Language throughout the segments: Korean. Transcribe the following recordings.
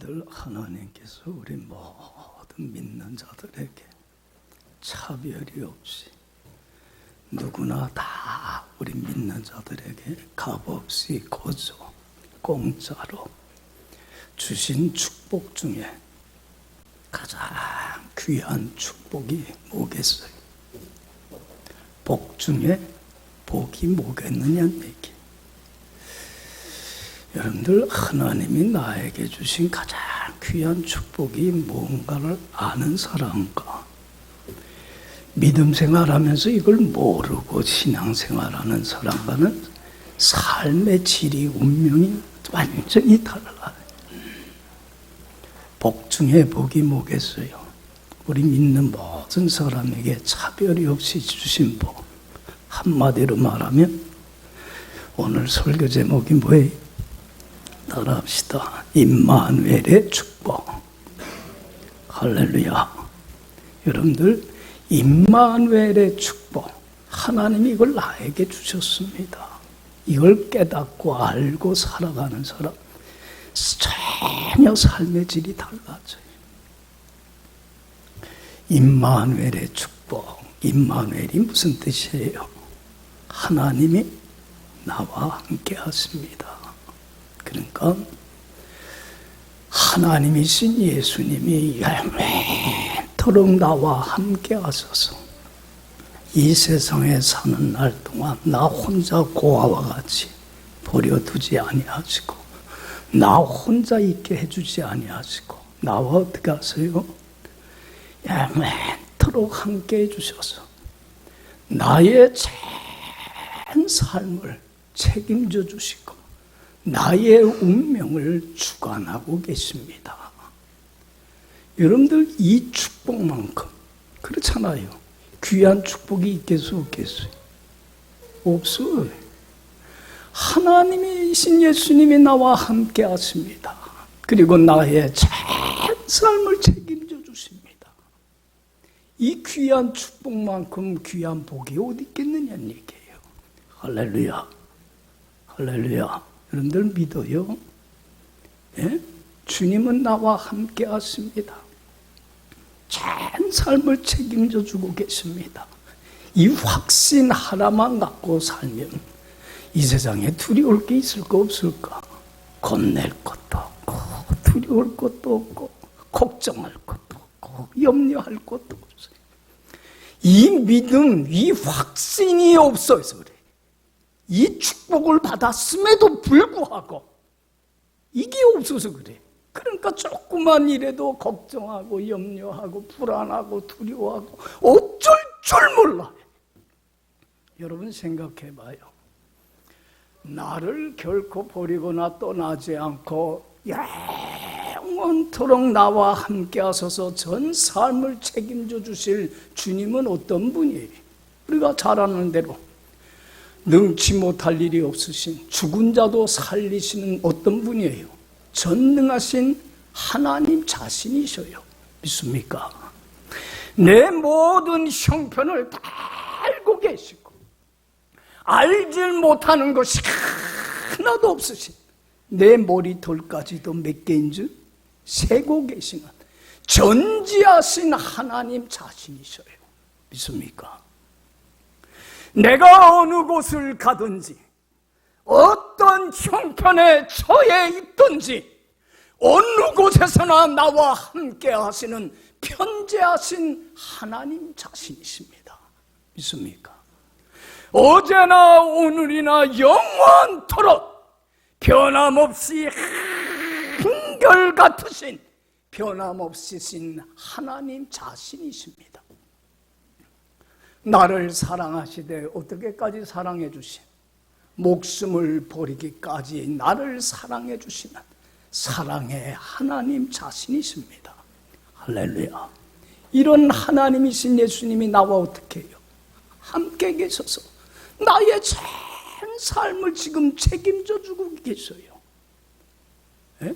여러분들, 하나님께서 우리 모든 믿는 자들에게 차별이 없이 누구나 다 우리 믿는 자들에게 값없이 거저 공짜로 주신 축복 중에 가장 귀한 축복이 뭐겠어요? 복 중에 복이 뭐겠느냐는 얘기. 여러분들, 하나님이 나에게 주신 가장 귀한 축복이 뭔가를 아는 사람과 믿음 생활하면서 이걸 모르고 신앙생활하는 사람과는 삶의 질이, 운명이 완전히 달라요. 복 중에 복이 뭐겠어요? 우리 믿는 모든 사람에게 차별이 없이 주신 복. 한마디로 말하면 오늘 설교 제목이 뭐예요? 따라합시다. 임마누엘의 축복. 할렐루야. 여러분들, 임마누엘의 축복, 하나님이 이걸 나에게 주셨습니다. 이걸 깨닫고 알고 살아가는 사람, 전혀 삶의 질이 달라져요. 임마누엘의 축복. 임마누엘이 무슨 뜻이에요? 하나님이 나와 함께 하십니다. 그러니까 하나님이신 예수님이 영원토록 나와 함께 하셔서 이 세상에 사는 날 동안 나 혼자 고아와 같이 버려두지 아니하시고 나 혼자 있게 해주지 아니하시고 나와 어떻게 하세요? 영원토록 함께 해주셔서 나의 전 삶을 책임져 주시고 나의 운명을 주관하고 계십니다. 여러분들, 이 축복만큼 그렇잖아요. 귀한 축복이 있겠어요, 없겠어요? 없어요. 하나님이신 예수님이 나와 함께 하십니다. 그리고 나의 전 삶을 책임져 주십니다. 이 귀한 축복만큼 귀한 복이 어디 있겠느냐는 얘기예요. 할렐루야. 할렐루야. 여러분들 믿어요? 예? 주님은 나와 함께 하십니다. 전 삶을 책임져 주고 계십니다. 이 확신 하나만 갖고 살면 이 세상에 두려울 게 있을까 없을까? 겁낼 것도 없고 두려울 것도 없고 걱정할 것도 없고 염려할 것도 없어요. 이 믿음, 이 확신이 없어서 그래. 이 축복을 받았음에도 불구하고 이게 없어서 그래. 그러니까 조그만 일에도 걱정하고 염려하고 불안하고 두려워하고 어쩔 줄 몰라. 여러분 생각해봐요. 나를 결코 버리거나 떠나지 않고 영원토록 나와 함께 하셔서 전 삶을 책임져 주실 주님은 어떤 분이에요? 우리가 잘 아는 대로 능치 못할 일이 없으신, 죽은 자도 살리시는 어떤 분이에요? 전능하신 하나님 자신이셔요. 믿습니까? 내 모든 형편을 다 알고 계시고 알질 못하는 것이 하나도 없으신, 내 머리털까지도 몇 개인 줄 세고 계시는 전지하신 하나님 자신이셔요. 믿습니까? 내가 어느 곳을 가든지 어떤 형편에 처해 있든지 어느 곳에서나 나와 함께 하시는 편재하신 하나님 자신이십니다. 믿습니까? 어제나 오늘이나 영원토록 변함없이 한결같으신 변함없으신 하나님 자신이십니다. 나를 사랑하시되 어떻게까지 사랑해 주신, 목숨을 버리기까지 나를 사랑해 주시는 사랑의 하나님 자신이십니다. 할렐루야. 이런 하나님이신 예수님이 나와 어떻게 해요? 함께 계셔서 나의 전 삶을 지금 책임져 주고 계셔요. 에?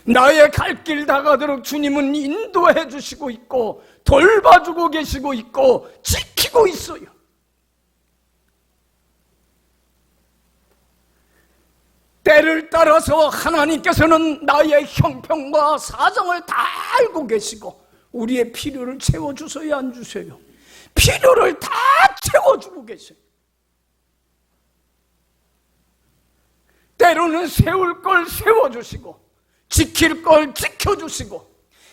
나의 갈 길 다가도록 주님은 인도해 주시고 있고 돌봐주고 계시고 있고 지키고 있어요. 때를 따라서 하나님께서는 나의 형편과 사정을 다 알고 계시고 우리의 필요를 채워주세요, 안 주세요? 필요를 다 채워주고 계세요. 때로는 세울 걸 세워주시고 지킬 걸 지켜주시고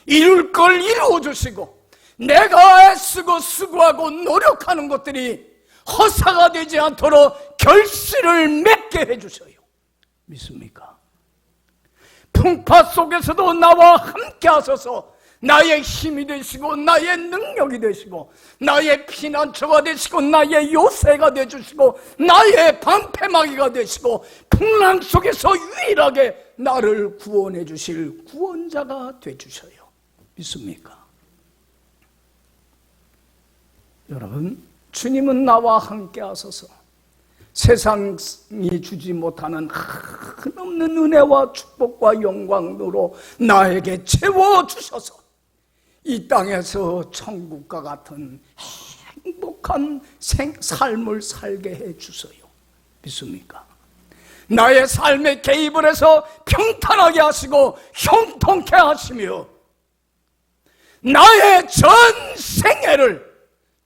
이룰 걸 이루어주시고 내가 애쓰고 수고하고 노력하는 것들이 허사가 되지 않도록 결실을 맺게 해주셔요. 믿습니까? 풍파 속에서도 나와 함께 하소서 나의 힘이 되시고 나의 능력이 되시고 나의 피난처가 되시고 나의 요새가 되주시고 나의 방패막이가 되시고 풍랑 속에서 유일하게 나를 구원해 주실 구원자가 되주셔요. 믿습니까? 여러분, 주님은 나와 함께 하소서 세상이 주지 못하는 한없는 은혜와 축복과 영광으로 나에게 채워주셔서 이 땅에서 천국과 같은 행복한 삶을 살게 해주세요. 믿습니까? 나의 삶에 개입을 해서 평탄하게 하시고 형통케 하시며 나의 전 생애를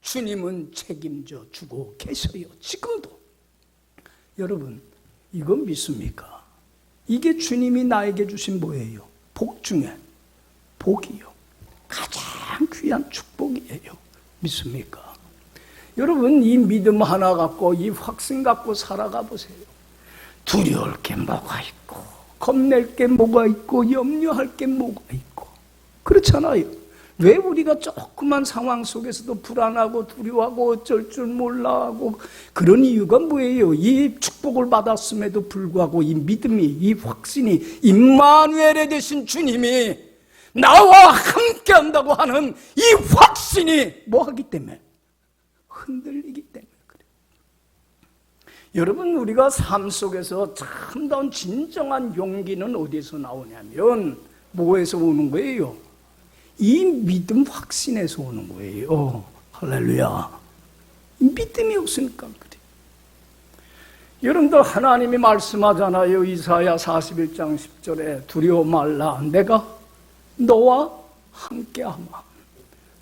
주님은 책임져 주고 계셔요. 지금도. 여러분, 이건 믿습니까? 이게 주님이 나에게 주신 뭐예요? 복 중에 복이요. 가장 귀한 축복이에요. 믿습니까? 여러분, 이 믿음 하나 갖고 이 확신 갖고 살아가 보세요. 두려울 게 뭐가 있고 겁낼 게 뭐가 있고 염려할 게 뭐가 있고 그렇잖아요. 왜 우리가 조그만 상황 속에서도 불안하고 두려워하고 어쩔 줄 몰라 하고 그런 이유가 뭐예요? 이 축복을 받았음에도 불구하고 이 믿음이, 이 확신이 임마누엘에 되신 주님이 나와 함께 한다고 하는 이 확신이 뭐하기 때문에? 흔들리기 때문에 그래요. 여러분, 우리가 삶 속에서 참다운 진정한 용기는 어디서 나오냐면 뭐에서 오는 거예요? 이 믿음 확신에서 오는 거예요. 할렐루야. 믿음이 없으니까 그래요. 여러분들, 하나님이 말씀하잖아요. 이사야 41장 10절에 두려워 말라 내가 너와 함께하마.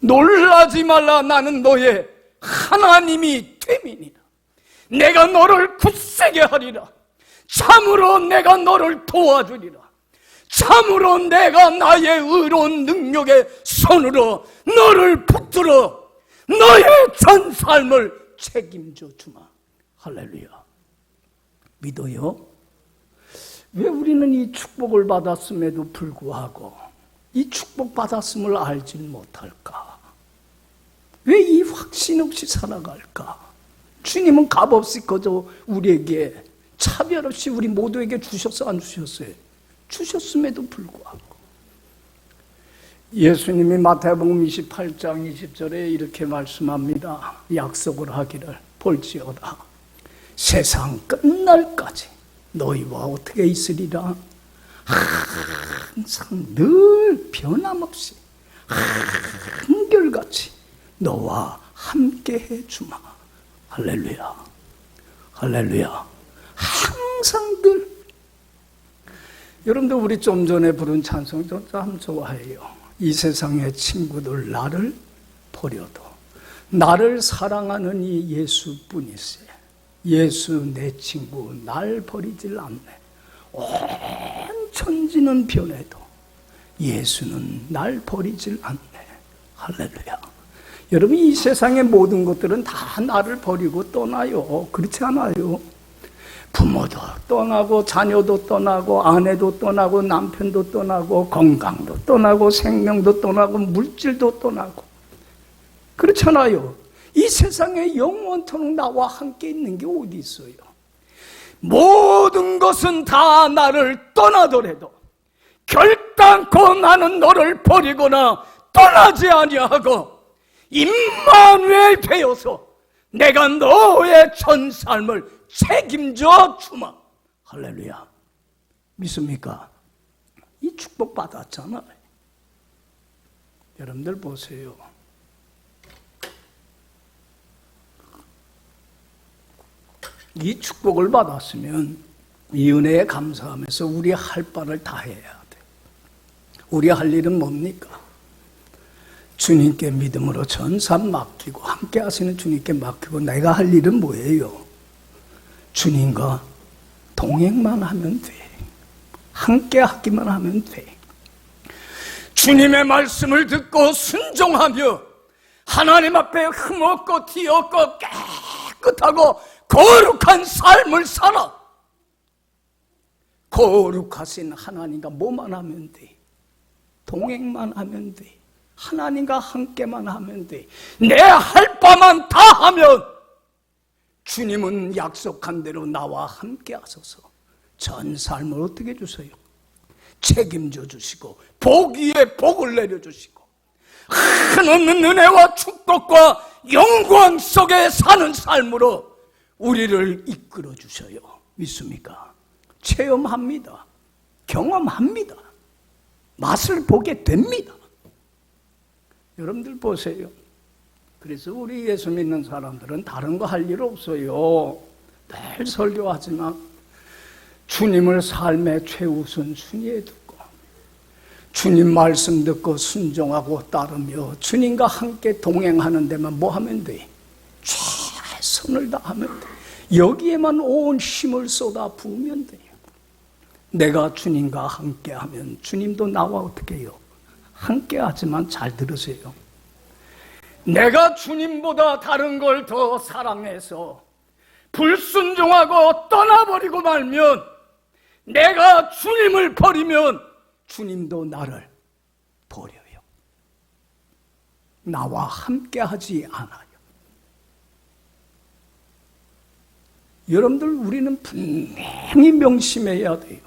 놀라지 말라 나는 너의 하나님이 됨이니라. 내가 너를 굳세게 하리라. 참으로 내가 너를 도와주리라. 참으로 내가 나의 의로운 능력의 손으로 너를 붙들어 너의 전 삶을 책임져 주마. 할렐루야. 믿어요? 왜 우리는 이 축복을 받았음에도 불구하고 이 축복 받았음을 알지 못할까? 왜 이 확신 없이 살아갈까? 주님은 값없이 그저 우리에게 차별 없이 우리 모두에게 주셨어, 안 주셨어요? 주셨음에도 불구하고 예수님이 마태복음 28장 20절에 이렇게 말씀합니다. 약속을 하기를 볼지어다 세상 끝날까지 너희와 어떻게 있으리라. 항상 늘 변함없이 한결같이 너와 함께 해주마. 할렐루야. 할렐루야. 항상 늘. 여러분들, 우리 좀 전에 부른 찬송 저 참 좋아해요. 이 세상의 친구들 나를 버려도 나를 사랑하는 이 예수뿐이세. 예수 내 친구 날 버리질 않네. 온 천지는 변해도 예수는 날 버리질 않네. 할렐루야. 여러분, 이 세상의 모든 것들은 다 나를 버리고 떠나요. 그렇지 않아요? 부모도 떠나고 자녀도 떠나고 아내도 떠나고 남편도 떠나고 건강도 떠나고 생명도 떠나고 물질도 떠나고 그렇잖아요. 이 세상에 영원토록 나와 함께 있는 게 어디 있어요? 모든 것은 다 나를 떠나더라도 결단코 나는 너를 버리거나 떠나지 아니하고 임마누엘 되어서 내가 너의 전 삶을 책임져 주마. 할렐루야. 믿습니까? 이 축복 받았잖아요. 여러분들 보세요. 이 축복을 받았으면 이 은혜에 감사하면서 우리 할 바를 다 해야 돼. 우리 할 일은 뭡니까? 주님께 믿음으로 전산 맡기고 함께 하시는 주님께 맡기고 내가 할 일은 뭐예요? 주님과 동행만 하면 돼. 함께 하기만 하면 돼. 주님의 말씀을 듣고 순종하며 하나님 앞에 흠없고 티없고 깨끗하고 거룩한 삶을 살아. 거룩하신 하나님과 뭐만 하면 돼? 동행만 하면 돼. 하나님과 함께만 하면 돼. 내 할 바만 다 하면 주님은 약속한 대로 나와 함께 하소서 전 삶을 어떻게 주세요? 책임져 주시고 복 위에 복을 내려주시고 한없는 은혜와 축복과 영광 속에 사는 삶으로 우리를 이끌어 주셔요. 믿습니까? 체험합니다. 경험합니다. 맛을 보게 됩니다. 여러분들 보세요. 그래서 우리 예수 믿는 사람들은 다른 거 할 일 없어요. 늘 설교하지만 주님을 삶의 최우선 순위에 두고 주님 말씀 듣고 순종하고 따르며 주님과 함께 동행하는 데만 뭐 하면 돼? 최선을 다하면 돼. 여기에만 온 힘을 쏟아 부으면 돼요. 내가 주님과 함께하면 주님도 나와 어떻게 해요? 함께하지만 잘 들으세요. 내가 주님보다 다른 걸 더 사랑해서 불순종하고 떠나버리고 말면, 내가 주님을 버리면 주님도 나를 버려요. 나와 함께하지 않아요. 여러분들, 우리는 분명히 명심해야 돼요.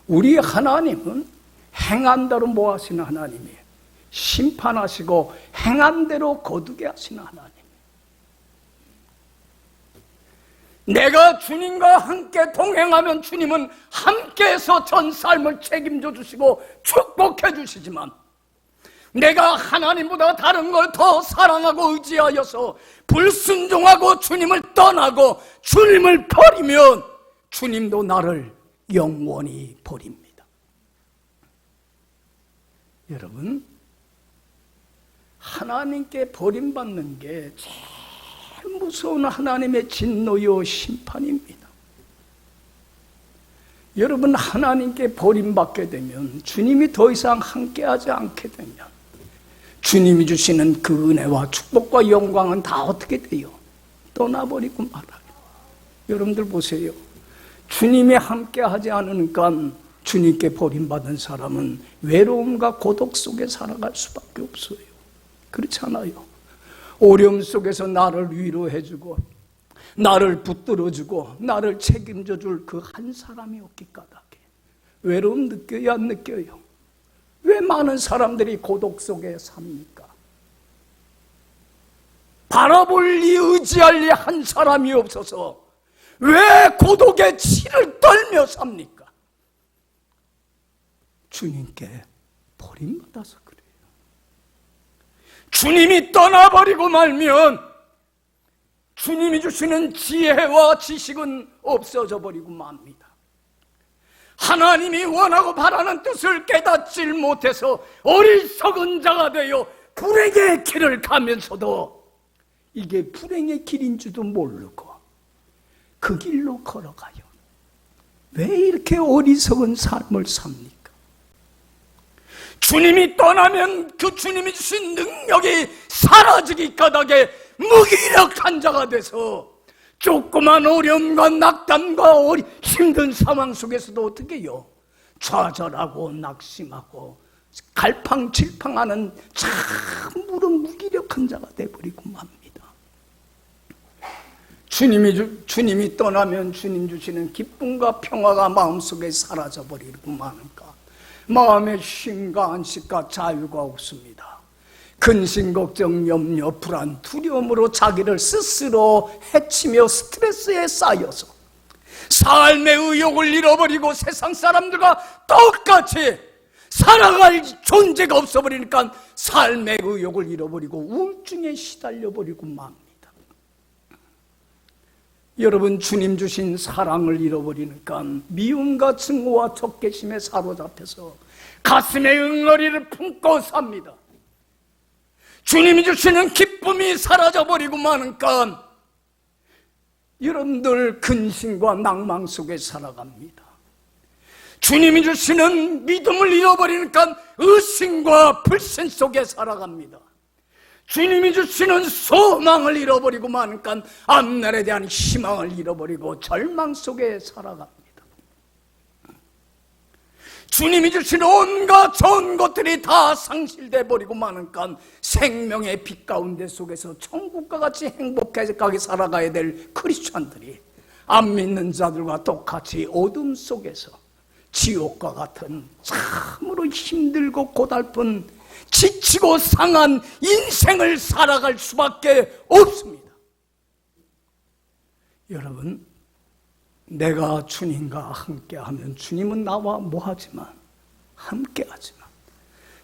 우리 하나님은 행한 대로 뭐 하시는 하나님이에요? 심판하시고 행한 대로 거두게 하시는 하나님. 내가 주님과 함께 동행하면 주님은 함께해서 전 삶을 책임져 주시고 축복해 주시지만, 내가 하나님보다 다른 걸 더 사랑하고 의지하여서 불순종하고 주님을 떠나고 주님을 버리면 주님도 나를 영원히 버립니다. 여러분, 하나님께 버림받는 게 제일 무서운 하나님의 진노요 심판입니다. 여러분, 하나님께 버림받게 되면, 주님이 더 이상 함께하지 않게 되면 주님이 주시는 그 은혜와 축복과 영광은 다 어떻게 돼요? 떠나버리고 말아요. 여러분들 보세요. 주님이 함께하지 않으니까 주님께 버림받은 사람은 외로움과 고독 속에 살아갈 수밖에 없어요. 그렇잖아요. 어려움 속에서 나를 위로해주고 나를 붙들어주고 나를 책임져줄 그 한 사람이 없기 까닭에 외로움 느껴요, 안 느껴요? 왜 많은 사람들이 고독 속에 삽니까? 바라볼 리, 의지할 리 한 사람이 없어서 왜 고독의 치를 떨며 삽니까? 주님께 버림받아서 그래요. 주님이 떠나버리고 말면 주님이 주시는 지혜와 지식은 없어져 버리고 맙니다. 하나님이 원하고 바라는 뜻을 깨닫질 못해서 어리석은 자가 되어 불행의 길을 가면서도 이게 불행의 길인 줄도 모르고 그 길로 걸어가요. 왜 이렇게 어리석은 삶을 삽니까? 주님이 떠나면 그 주님이 주신 능력이 사라지기 까닭에 무기력한 자가 돼서 조그만 어려움과 낙담과 힘든 상황 속에서도 어떻게 해요? 좌절하고 낙심하고 갈팡질팡하는 참으로 무기력한 자가 돼버리고 맙니다. 주님이 떠나면 주님 주시는 기쁨과 평화가 마음속에 사라져버리고 마는가, 마음의 쉼과 안식과 자유가 없습니다. 근심, 걱정, 염려, 불안, 두려움으로 자기를 스스로 해치며 스트레스에 쌓여서 삶의 의욕을 잃어버리고 세상 사람들과 똑같이 살아갈 존재가 없어버리니까 삶의 의욕을 잃어버리고 우울증에 시달려버리고 맙니다. 여러분, 주님 주신 사랑을 잃어버리니까 미움과 증오와 적개심에 사로잡혀서 가슴에 응어리를 품고 삽니다. 주님이 주시는 기쁨이 사라져버리고 마니까 여러분들 근심과 낭망 속에 살아갑니다. 주님이 주시는 믿음을 잃어버리니까 의심과 불신 속에 살아갑니다. 주님이 주시는 소망을 잃어버리고 마니까 앞날에 대한 희망을 잃어버리고 절망 속에 살아갑니다. 주님이 주시는 온갖 좋은 것들이 다 상실돼 버리고 마니까 생명의 빛 가운데 속에서 천국과 같이 행복하게 살아가야 될 크리스찬들이 안 믿는 자들과 똑같이 어둠 속에서 지옥과 같은 참으로 힘들고 고달픈 지치고 상한 인생을 살아갈 수밖에 없습니다. 여러분, 내가 주님과 함께하면 주님은 나와 뭐하지만 함께하지만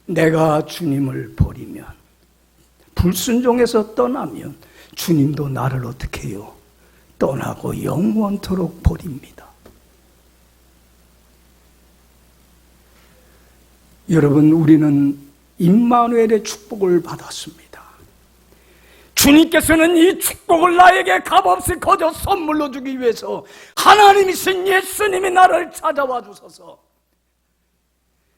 내가 주님을 버리면, 불순종해서 떠나면 주님도 나를 어떻게 해요? 떠나고 영원토록 버립니다. 여러분, 우리는 임마누엘의 축복을 받았습니다. 주님께서는 이 축복을 나에게 값없이 거저 선물로 주기 위해서 하나님이신 예수님이 나를 찾아와 주셔서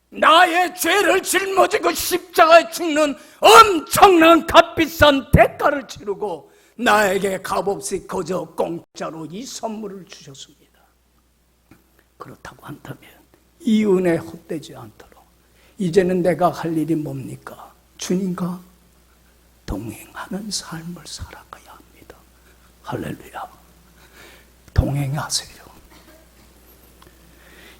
나의 죄를 짊어지고 십자가에 죽는 엄청난 값비싼 대가를 치르고 나에게 값없이 거저 공짜로 이 선물을 주셨습니다. 그렇다고 한다면 이 은혜 헛되지 않도록 이제는 내가 할 일이 뭡니까? 주님과 동행하는 삶을 살아가야 합니다. 할렐루야. 동행하세요.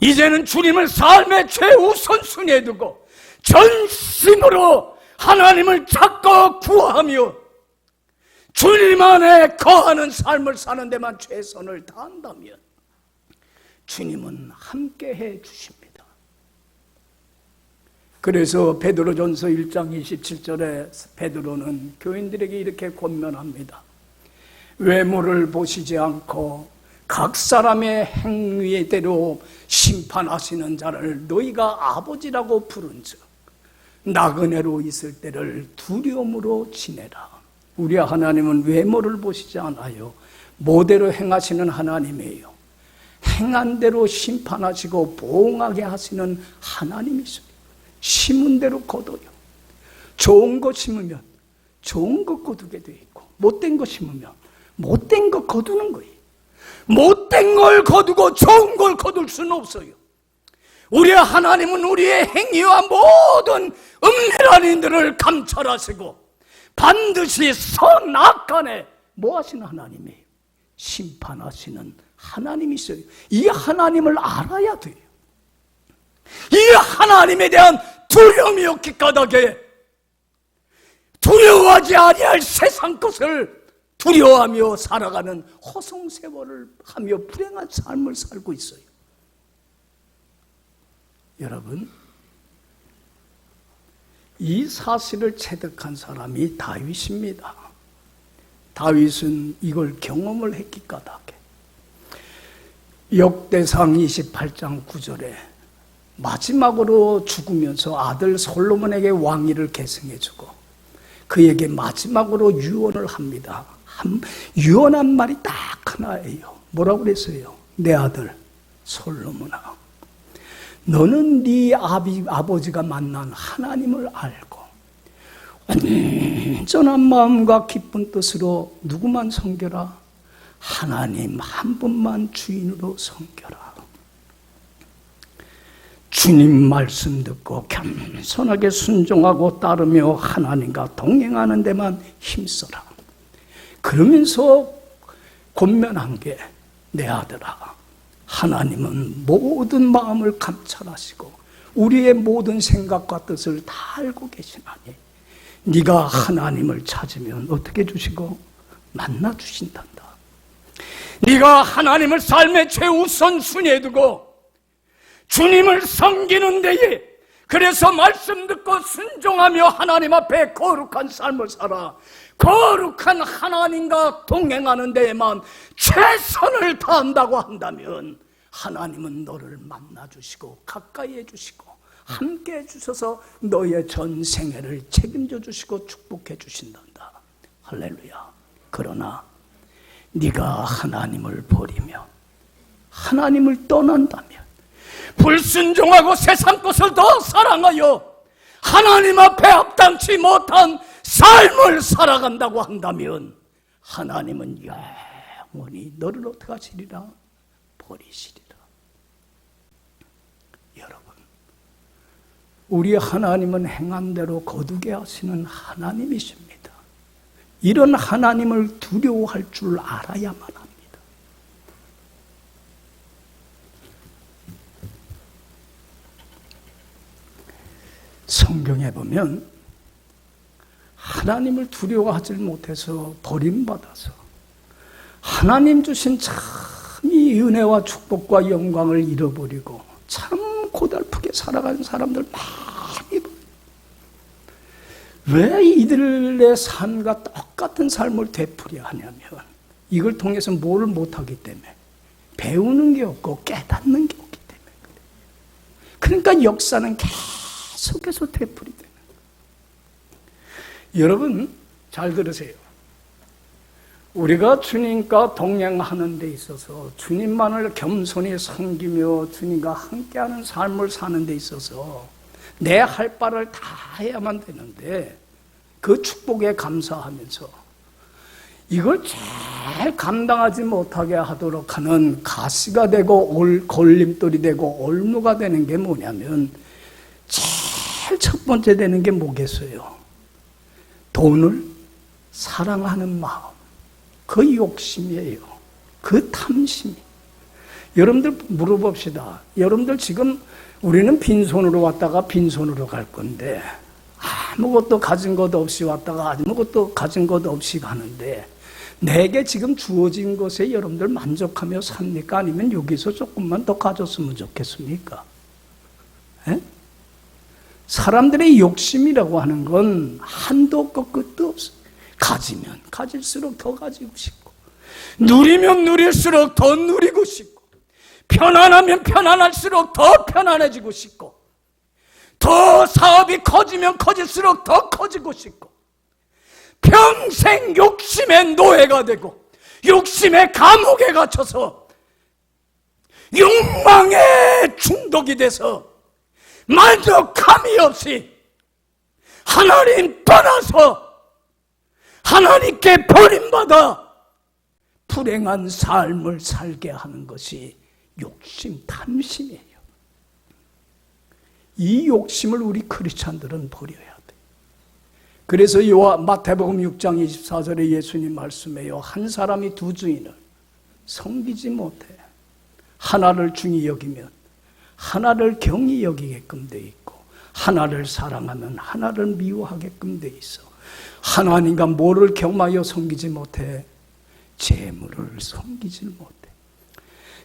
이제는 주님을 삶의 최우선순위에 두고 전심으로 하나님을 찾고 구하며 주님 안에 거하는 삶을 사는 데만 최선을 다한다면 주님은 함께해 주십니다. 그래서 베드로전서 1장 27절에 베드로는 교인들에게 이렇게 권면합니다. 외모를 보시지 않고 각 사람의 행위대로 심판하시는 자를 너희가 아버지라고 부른즉 나그네로 있을 때를 두려움으로 지내라. 우리 하나님은 외모를 보시지 않아요. 모대로 행하시는 하나님이에요. 행한 대로 심판하시고 보응하게 하시는 하나님이십니다. 심은 대로 거둬요. 좋은 거 심으면 좋은 거 거두게 돼 있고 못된 거 심으면 못된 거 거두는 거예요. 못된 걸 거두고 좋은 걸 거둘 수는 없어요. 우리 하나님은 우리의 행위와 모든 음란한 일들을 감찰하시고 반드시 선악간에 뭐 하시는 하나님이에요? 심판하시는 하나님이세요. 이 하나님을 알아야 돼요. 이 하나님에 대한 두려움이 없기 까닭에 두려워하지 아니할 세상 것을 두려워하며 살아가는 허송세월을 하며 불행한 삶을 살고 있어요. 여러분, 이 사실을 체득한 사람이 다윗입니다. 다윗은 이걸 경험을 했기 까닭에 역대상 28장 9절에 마지막으로 죽으면서 아들 솔로몬에게 왕위를 계승해주고 그에게 마지막으로 유언을 합니다. 유언한 말이 딱 하나예요. 뭐라고 그랬어요? 내 아들 솔로몬아, 너는 네 아버지가 만난 하나님을 알고 온전한 마음과 기쁜 뜻으로 누구만 섬겨라? 하나님 한 분만 주인으로 섬겨라. 주님 말씀 듣고 겸손하게 순종하고 따르며 하나님과 동행하는 데만 힘써라. 그러면서 권면한 게 내 아들아, 하나님은 모든 마음을 감찰하시고 우리의 모든 생각과 뜻을 다 알고 계시나니 네가 하나님을 찾으면 어떻게 주시고 만나 주신단다. 네가 하나님을 삶의 최우선순위에 두고 주님을 섬기는 데에 그래서 말씀 듣고 순종하며 하나님 앞에 거룩한 삶을 살아 거룩한 하나님과 동행하는 데에만 최선을 다한다고 한다면 하나님은 너를 만나주시고 가까이 해주시고 함께 해주셔서 너의 전 생애를 책임져 주시고 축복해 주신단다. 할렐루야. 그러나 네가 하나님을 버리며 하나님을 떠난다면, 불순종하고 세상 것을 더 사랑하여 하나님 앞에 합당치 못한 삶을 살아간다고 한다면 하나님은 영원히 너를 어떻게 하시리라? 버리시리라. 여러분, 우리 하나님은 행한 대로 거두게 하시는 하나님이십니다. 이런 하나님을 두려워할 줄 알아야만 합니다. 성경에 보면 하나님을 두려워하지 못해서 버림받아서 하나님 주신 참 이 은혜와 축복과 영광을 잃어버리고 참 고달프게 살아가는 사람들 많이 봐요. 왜 이들의 삶과 똑같은 삶을 되풀이야 하냐면 이걸 통해서 뭐를 못하기 때문에 배우는 게 없고 깨닫는 게 없기 때문에 그래요. 그러니까 역사는 계속해서 되풀이되는 거예요. 여러분 잘 들으세요. 우리가 주님과 동행하는 데 있어서 주님만을 겸손히 섬기며 주님과 함께하는 삶을 사는 데 있어서 내 할 바를 다 해야만 되는데 그 축복에 감사하면서 이걸 잘 감당하지 못하게 하도록 하는 가시가 되고 걸림돌이 되고 올무가 되는 게 뭐냐면 제일 첫 번째 되는 게 뭐겠어요? 돈을 사랑하는 마음, 그 욕심이에요. 그 탐심이. 여러분들 물어봅시다. 여러분들 지금 우리는 빈손으로 왔다가 빈손으로 갈 건데 아무것도 가진 것 없이 왔다가 아무것도 가진 것 없이 가는데 내게 지금 주어진 것에 여러분들 만족하며 삽니까? 아니면 여기서 조금만 더 가졌으면 좋겠습니까? 에? 사람들의 욕심이라고 하는 건 한도 없고 끝도 없어요. 가지면 가질수록 더 가지고 싶고 누리면 누릴수록 더 누리고 싶고 편안하면 편안할수록 더 편안해지고 싶고 더 사업이 커지면 커질수록 더 커지고 싶고 평생 욕심의 노예가 되고 욕심의 감옥에 갇혀서 욕망에 중독이 돼서 만족함이 없이 하나님 떠나서 하나님께 버림받아 불행한 삶을 살게 하는 것이 욕심, 탐심이에요. 이 욕심을 우리 크리스찬들은 버려야 돼. 그래서 마태복음 6장 24절에 예수님 말씀해요. 한 사람이 두 주인을 섬기지 못해 하나를 중히 여기면 하나를 경히 여기게끔 돼 있고 하나를 사랑하면 하나를 미워하게끔 돼 있어. 하나님과 뭐를 겸하여 섬기지 못해? 재물을 섬기지 못해.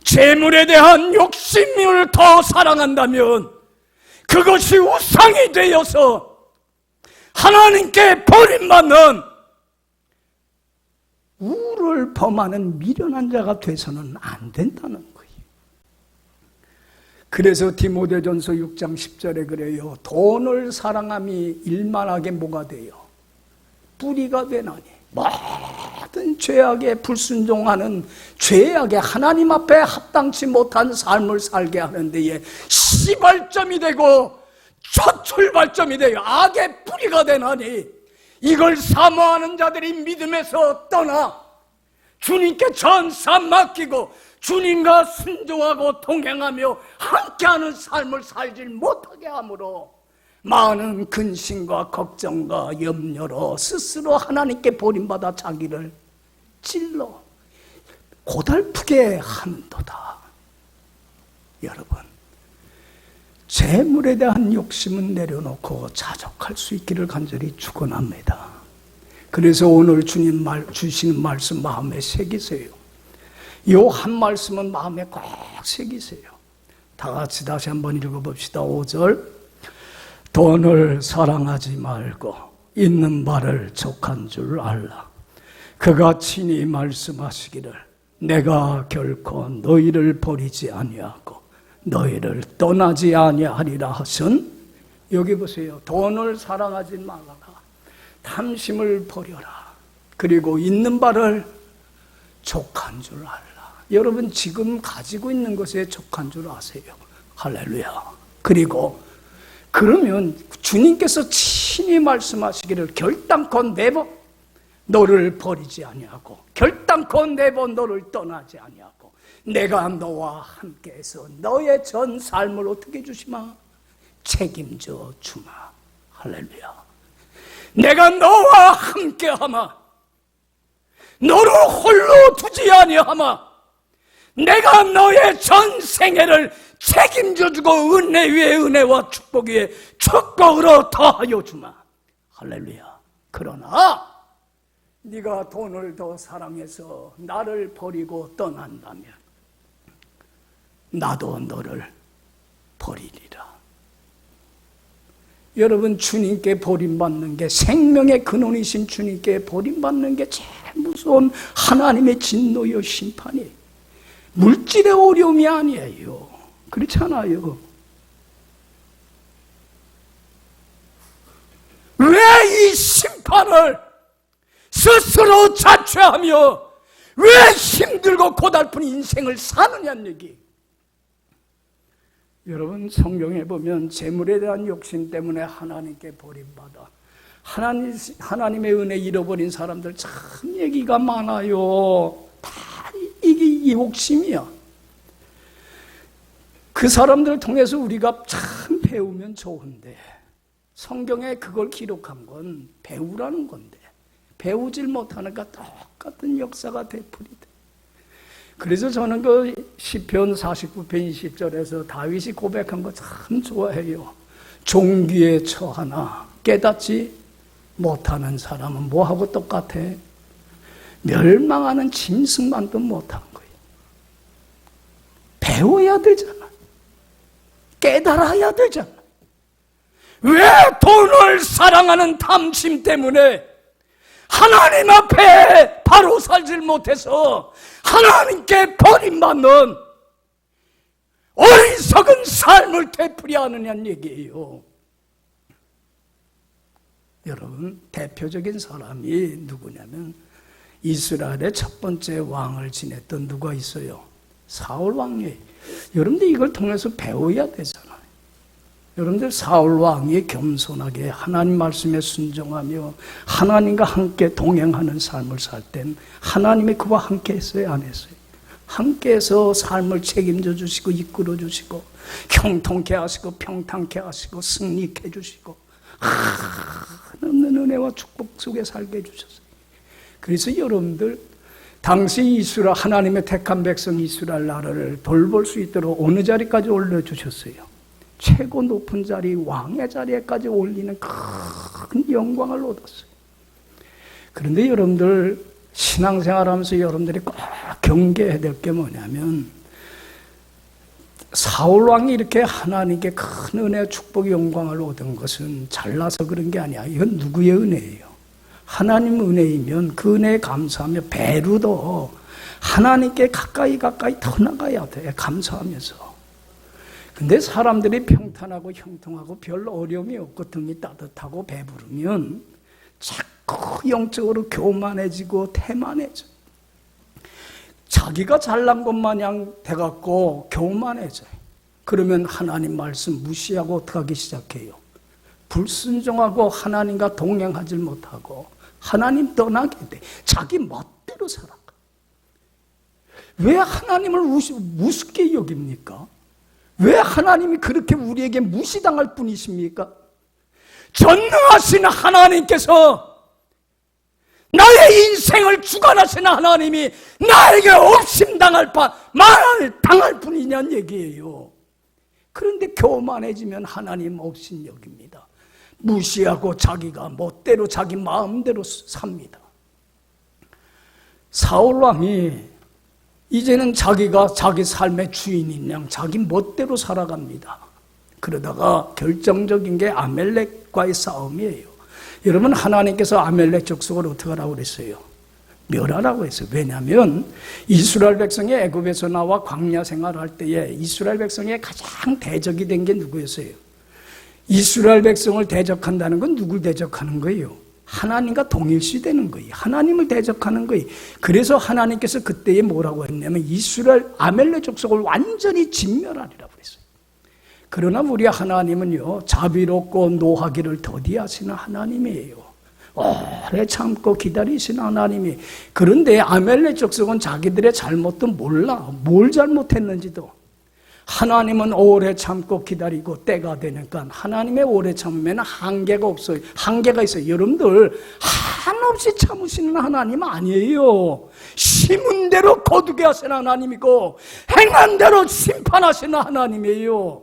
재물에 대한 욕심을 더 사랑한다면 그것이 우상이 되어서 하나님께 버림받는 우를 범하는 미련한 자가 돼서는 안 된다는 거예요. 그래서 디모데전서 6장 10절에 그래요. 돈을 사랑함이 일만하게 뭐가 돼요? 뿌리가 되나니 모든 죄악에 불순종하는 죄악에 하나님 앞에 합당치 못한 삶을 살게 하는 데에 시발점이 되고 첫 출발점이 되어 악의 뿌리가 되나니 이걸 사모하는 자들이 믿음에서 떠나 주님께 전사 맡기고 주님과 순종하고 동행하며 함께하는 삶을 살지 못하게 하므로 많은 근심과 걱정과 염려로 스스로 하나님께 버림받아 자기를 찔러 고달프게 하는도다. 여러분, 재물에 대한 욕심은 내려놓고 자족할 수 있기를 간절히 축원합니다. 그래서 오늘 주님 주시는 말씀 마음에 새기세요. 이 한 말씀은 마음에 꼭 새기세요. 다 같이 다시 한번 읽어봅시다. 5절. 돈을 사랑하지 말고 있는 바를 족한 줄 알라. 그가 친히 말씀하시기를 내가 결코 너희를 버리지 아니하고 너희를 떠나지 아니하리라 하신, 여기 보세요. 돈을 사랑하지 말아라. 탐심을 버려라. 그리고 있는 바를 족한 줄 알라. 여러분 지금 가지고 있는 것에 족한 줄 아세요? 할렐루야. 그리고 그러면 주님께서 친히 말씀하시기를 결단코 내버 너를 버리지 아니하고 결단코 내버 너를 떠나지 아니하고 내가 너와 함께해서 너의 전 삶을 어떻게 주시마? 책임져 주마. 할렐루야. 내가 너와 함께하마. 너를 홀로 두지 아니하마. 내가 너의 전 생애를 책임져 주고 은혜 위에 은혜와 축복 위에 축복으로 더하여 주마. 할렐루야. 그러나 네가 돈을 더 사랑해서 나를 버리고 떠난다면 나도 너를 버리리라. 여러분 주님께 버림받는 게, 생명의 근원이신 주님께 버림받는 게 제일 무서운 하나님의 진노요 심판이에요. 물질의 어려움이 아니에요. 그렇잖아요. 왜 이 심판을 스스로 자초하며 왜 힘들고 고달픈 인생을 사느냐는 얘기. 여러분 성경에 보면 재물에 대한 욕심 때문에 하나님께 버림받아 하나님의 은혜 잃어버린 사람들 참 얘기가 많아요. 다 이게 욕심이야. 그 사람들을 통해서 우리가 참 배우면 좋은데 성경에 그걸 기록한 건 배우라는 건데 배우질 못하니까 똑같은 역사가 되풀이돼. 그래서 저는 그 시편 49편 20절에서 다윗이 고백한 거 참 좋아해요. 종기에 처하나 깨닫지 못하는 사람은 뭐하고 똑같아? 멸망하는 짐승만도 못한 거예요. 배워야 되잖아. 깨달아야 되잖아. 왜 돈을 사랑하는 탐심 때문에 하나님 앞에 바로 살질 못해서 하나님께 버림받는 어리석은 삶을 되풀이하느냐는 얘기예요. 여러분 대표적인 사람이 누구냐면 이스라엘의 첫 번째 왕을 지냈던 누가 있어요? 사울 왕이에요. 여러분들 이걸 통해서 배워야 되잖아요. 여러분들 사울 왕이 겸손하게 하나님 말씀에 순종하며 하나님과 함께 동행하는 삶을 살 땐 하나님이 그와 함께 했어요? 안 했어요? 함께해서 삶을 책임져 주시고 이끌어 주시고 형통케 하시고 평탄케 하시고 승리케 해주시고 한없는 은혜와 축복 속에 살게 해주셨어요. 그래서 여러분들 당시 이스라엘 하나님의 택한 백성 이스라엘 나라를 돌볼 수 있도록 어느 자리까지 올려주셨어요? 최고 높은 자리 왕의 자리에까지 올리는 큰 영광을 얻었어요. 그런데 여러분들 신앙생활하면서 여러분들이 꼭 경계해야 될 게 뭐냐면 사울 왕이 이렇게 하나님께 큰 은혜, 축복, 영광을 얻은 것은 잘나서 그런 게 아니야. 이건 누구의 은혜예요? 하나님 은혜이면 그 은혜에 감사하며 배로도 하나님께 가까이 더 나가야 돼. 감사하면서. 근데 사람들이 평탄하고 형통하고 별 어려움이 없고 등이 따뜻하고 배부르면 자꾸 영적으로 교만해지고 태만해져. 자기가 잘난 것 마냥 돼갖고 교만해져요. 그러면 하나님 말씀 무시하고 어떻게 하기 시작해요? 불순종하고 하나님과 동행하지 못하고 하나님 떠나게 돼. 자기 멋대로 살아가. 왜 하나님을 우습게 여깁니까? 왜 하나님이 그렇게 우리에게 무시당할 뿐이십니까? 전능하신 하나님께서 나의 인생을 주관하시는 하나님이 나에게 업심당할 당할 뿐이냐는 얘기예요. 그런데 교만해지면 하나님 업심 여깁니다. 무시하고 자기가 멋대로 자기 마음대로 삽니다. 사울왕이 이제는 자기가 자기 삶의 주인인 양 자기 멋대로 살아갑니다. 그러다가 결정적인 게 아멜렉과의 싸움이에요. 여러분, 하나님께서 아멜렉 족속을 어떻게 하라고 그랬어요? 멸하라고 했어요. 왜냐하면 이스라엘 백성이 애굽에서 나와 광야 생활할 때에 이스라엘 백성의 가장 대적이 된 게 누구였어요? 이스라엘 백성을 대적한다는 건 누굴 대적하는 거예요? 하나님과 동일시되는 거예요. 하나님을 대적하는 거예요. 그래서 하나님께서 그때에 뭐라고 했냐면 이스라엘 아멜렉 족속을 완전히 진멸하리라고 했어요. 그러나 우리 하나님은요, 자비롭고 노하기를 더디하시는 하나님이에요. 오래 참고 기다리시는 하나님이. 그런데 아멜렉 족속은 자기들의 잘못도 몰라. 뭘 잘못했는지도. 하나님은 오래 참고 기다리고 때가 되니까 하나님의 오래 참으면 한계가 없어요. 한계가 있어요. 여러분들 한없이 참으시는 하나님 아니에요. 심은 대로 거두게 하시는 하나님이고 행한 대로 심판하시는 하나님이에요.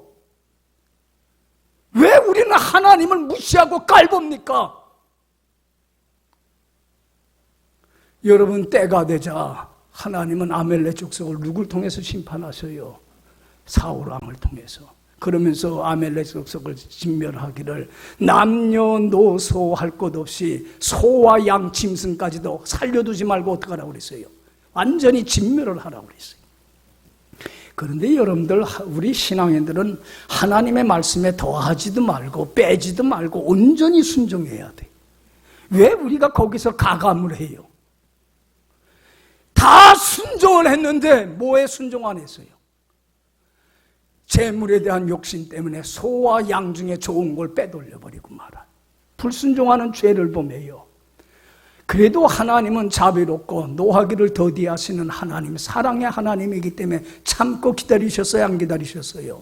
왜 우리는 하나님을 무시하고 깔봅니까? 여러분, 때가 되자 하나님은 아멜렉 족속을 누굴 통해서 심판하셔요? 사울 왕을 통해서. 그러면서 아멜렉 족속을 진멸하기를 남녀노소 할 것 없이 소와 양 짐승까지도 살려두지 말고 어떻게 하라고 그랬어요? 완전히 진멸을 하라고 그랬어요. 그런데 여러분들, 우리 신앙인들은 하나님의 말씀에 더하지도 말고 빼지도 말고 온전히 순종해야 돼. 왜 우리가 거기서 가감을 해요? 다 순종을 했는데 뭐에 순종 안 했어요? 재물에 대한 욕심 때문에 소와 양 중에 좋은 걸 빼돌려버리고 말아. 불순종하는 죄를 범해요. 그래도 하나님은 자비롭고 노하기를 더디하시는 하나님, 사랑의 하나님이기 때문에 참고 기다리셨어요? 안 기다리셨어요?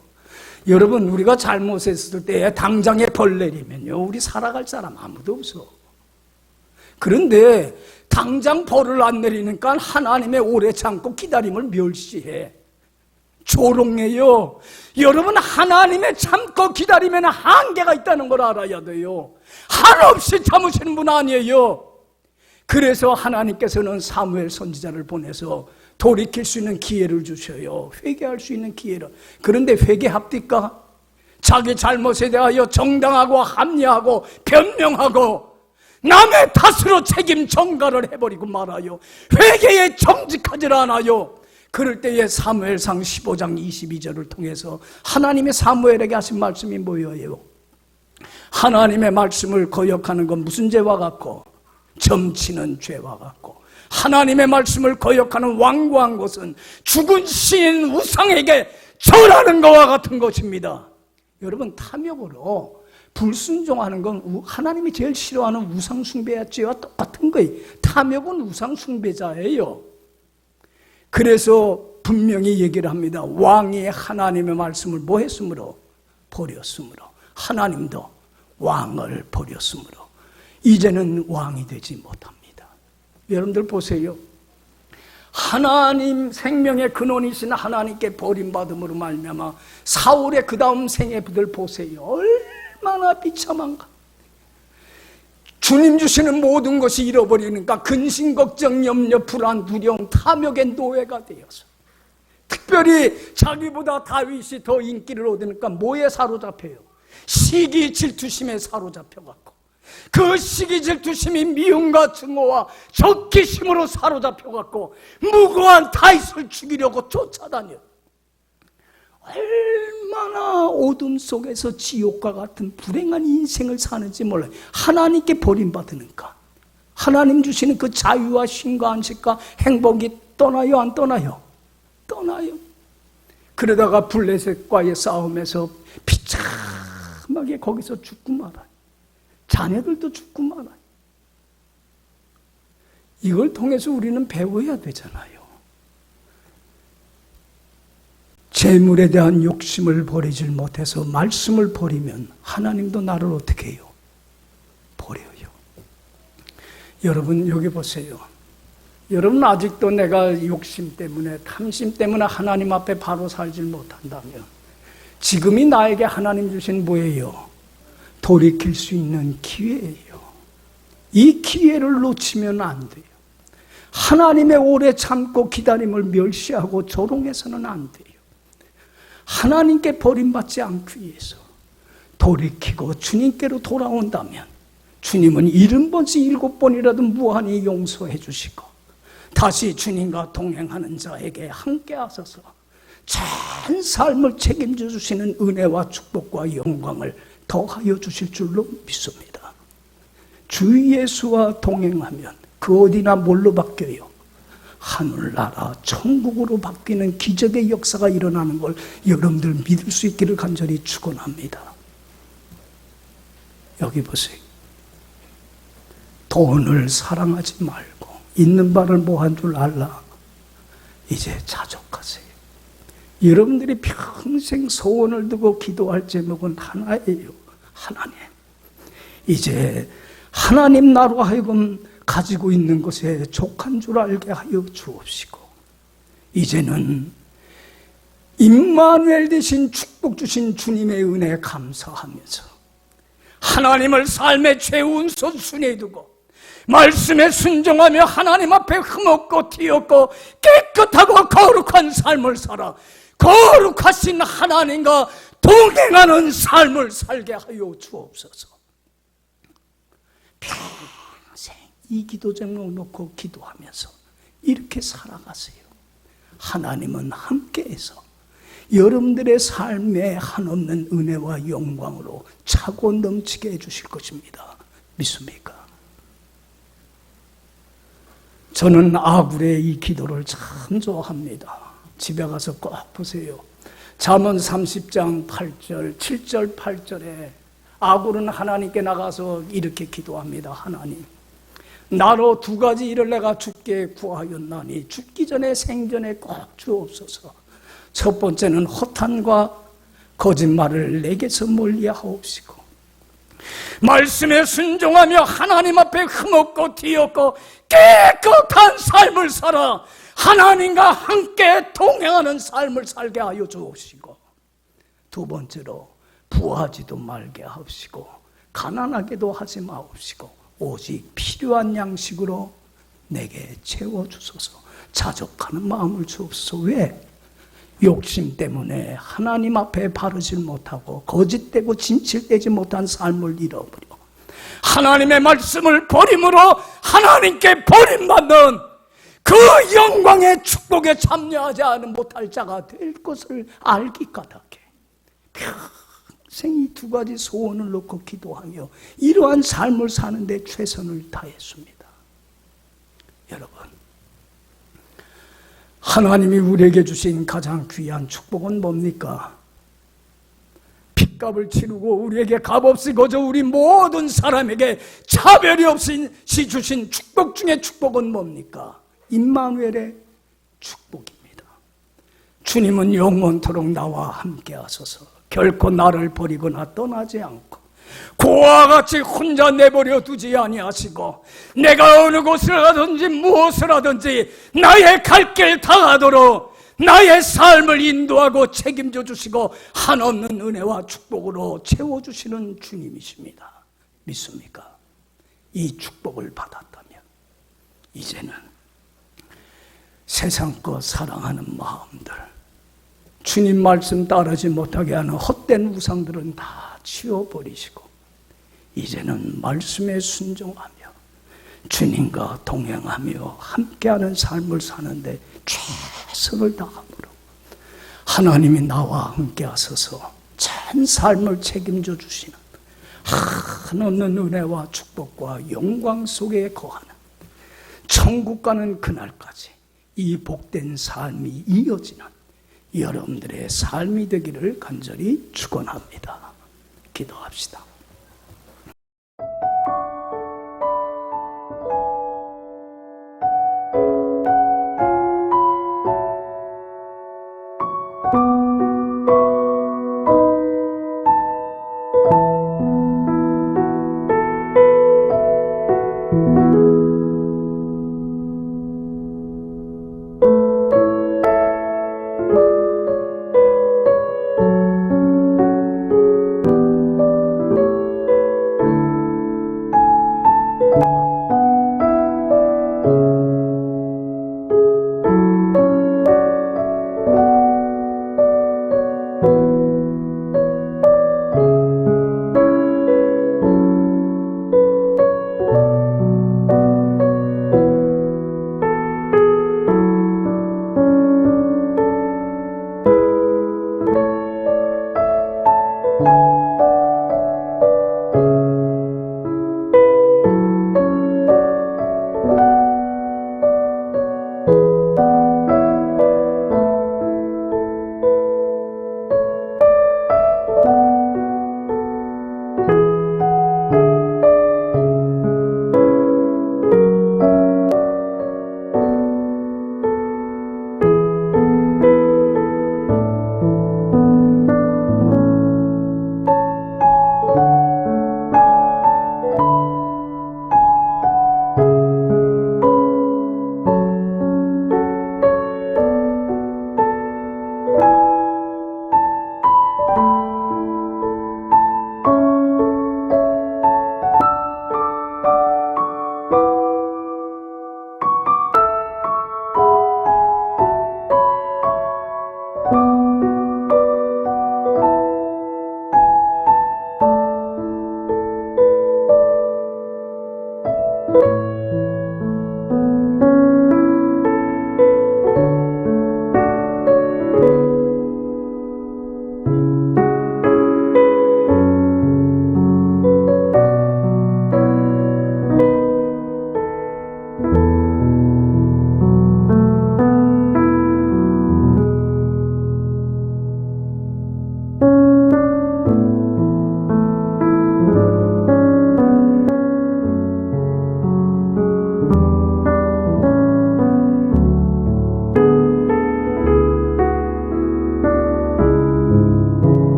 여러분, 우리가 잘못했을 때 당장에 벌 내리면요, 우리 살아갈 사람 아무도 없어. 그런데 당장 벌을 안 내리니까 하나님의 오래 참고 기다림을 멸시해. 조롱해요. 여러분, 하나님의 참고 기다리면 한계가 있다는 걸 알아야 돼요. 한없이 참으시는 분 아니에요. 그래서 하나님께서는 사무엘 선지자를 보내서 돌이킬 수 있는 기회를 주셔요. 회개할 수 있는 기회를. 그런데 회개합니까? 자기 잘못에 대하여 정당하고 합리하고 변명하고 남의 탓으로 책임 전가를 해버리고 말아요. 회개에 정직하지 않아요. 그럴 때에 사무엘상 15장 22절을 통해서 하나님의 사무엘에게 하신 말씀이 뭐예요? 하나님의 말씀을 거역하는 건 무슨 죄와 같고? 점치는 죄와 같고, 하나님의 말씀을 거역하는 완고한 것은 죽은 신 우상에게 절하는 것과 같은 것입니다. 여러분, 탐욕으로 불순종하는 건 하나님이 제일 싫어하는 우상 숭배죄와 똑같은 거예요. 탐욕은 우상 숭배자예요. 그래서 분명히 얘기를 합니다. 왕이 하나님의 말씀을 뭐 했으므로? 버렸으므로. 하나님도 왕을 버렸으므로 이제는 왕이 되지 못합니다. 여러분들 보세요. 하나님 생명의 근원이신 하나님께 버림받음으로 말미암아 사울의 그 다음 생애들 보세요. 얼마나 비참한가. 주님 주시는 모든 것이 잃어버리니까 근심, 걱정, 염려, 불안, 두려움, 탐욕의 노예가 되어서, 특별히 자기보다 다윗이 더 인기를 얻으니까 뭐에 사로잡혀요? 시기 질투심에 사로잡혀갖고, 그 시기 질투심이 미움과 증오와 적개심으로 사로잡혀갖고 무고한 다윗을 죽이려고 쫓아다녀. 얼마나 어둠 속에서 지옥과 같은 불행한 인생을 사는지 몰라요. 하나님께 버림받으니까. 하나님 주시는 그 자유와 쉼과 안식과 행복이 떠나요, 안 떠나요? 떠나요. 그러다가 블레셋과의 싸움에서 비참하게 거기서 죽고 말아요. 자녀들도 죽고 말아요. 이걸 통해서 우리는 배워야 되잖아요. 재물에 대한 욕심을 버리질 못해서 말씀을 버리면 하나님도 나를 어떻게 해요? 버려요. 여러분, 여기 보세요. 여러분, 아직도 내가 욕심 때문에, 탐심 때문에 하나님 앞에 바로 살질 못한다면 지금이 나에게 하나님 주신 뭐예요? 돌이킬 수 있는 기회예요. 이 기회를 놓치면 안 돼요. 하나님의 오래 참고 기다림을 멸시하고 조롱해서는 안 돼요. 하나님께 버림받지 않기 위해서 돌이키고 주님께로 돌아온다면 주님은 70번씩 7번이라도 무한히 용서해 주시고 다시 주님과 동행하는 자에게 함께 하셔서 전 삶을 책임져 주시는 은혜와 축복과 영광을 더하여 주실 줄로 믿습니다. 주 예수와 동행하면 그 어디나 뭘로 바뀌어요? 하늘나라 천국으로 바뀌는 기적의 역사가 일어나는 걸 여러분들 믿을 수 있기를 간절히 축원합니다. 여기 보세요. 돈을 사랑하지 말고 있는 바를 뭐 한 줄 알라. 이제 자족하세요. 여러분들이 평생 소원을 두고 기도할 제목은 하나예요. 하나님. 이제 하나님 나로 하여금 가지고 있는 것에 족한 줄 알게 하여 주옵시고 이제는 임마누엘 되신 축복 주신 주님의 은혜에 감사하면서 하나님을 삶의 최우선순위에 두고 말씀에 순종하며 하나님 앞에 흠없고 티없고 깨끗하고 거룩한 삶을 살아 거룩하신 하나님과 동행하는 삶을 살게 하여 주옵소서. 평생 이 기도 제목 놓고 기도하면서 이렇게 살아가세요. 하나님은 함께해서 여러분들의 삶에 한없는 은혜와 영광으로 차고 넘치게 해주실 것입니다. 믿습니까? 저는 아굴의 이 기도를 참 좋아합니다. 집에 가서 꼭 보세요. 잠언 30장 8절, 7절, 8절에 아굴은 하나님께 나가서 이렇게 기도합니다. 하나님, 나로 2가지 일을 내가 주께 구하였나니 죽기 전에 생전에 꼭 주옵소서. 첫 번째는 허탄과 거짓말을 내게서 멀리하옵시고 말씀에 순종하며 하나님 앞에 흠없고 뒤없고 깨끗한 삶을 살아 하나님과 함께 동행하는 삶을 살게 하여 주옵시고 두 번째로 부하지도 말게 하옵시고 가난하게도 하지 마옵시고 오직 필요한 양식으로 내게 채워주소서. 자족하는 마음을 주옵소서. 왜? 욕심 때문에 하나님 앞에 바르질 못하고 거짓되고 진실되지 못한 삶을 잃어버려 하나님의 말씀을 버림으로 하나님께 버림받는 그 영광의 축복에 참여하지 않은 못할 자가 될 것을 알기 까닭에 평생 이 2가지 소원을 놓고 기도하며 이러한 삶을 사는데 최선을 다했습니다. 여러분, 하나님이 우리에게 주신 가장 귀한 축복은 뭡니까? 핏값을 치르고 우리에게 값없이 거저 우리 모든 사람에게 차별이 없이 주신 축복 중에 축복은 뭡니까? 임마누엘의 축복입니다. 주님은 영원토록 나와 함께 하소서. 결코 나를 버리거나 떠나지 않고 고와 같이 혼자 내버려 두지 아니하시고 내가 어느 곳을 가든지 무엇을 하든지 나의 갈 길 다하도록 나의 삶을 인도하고 책임져 주시고 한없는 은혜와 축복으로 채워주시는 주님이십니다. 믿습니까? 이 축복을 받았다면 이제는 세상 것 사랑하는 마음들, 주님 말씀 따르지 못하게 하는 헛된 우상들은 다 치워버리시고 이제는 말씀에 순종하며 주님과 동행하며 함께하는 삶을 사는데 최선을 다함으로 하나님이 나와 함께 하셔서 전 삶을 책임져 주시는 한없는 은혜와 축복과 영광 속에 거하는 천국 가는 그날까지 이 복된 삶이 이어지는 여러분들의 삶이 되기를 간절히 축원합니다. 기도합시다.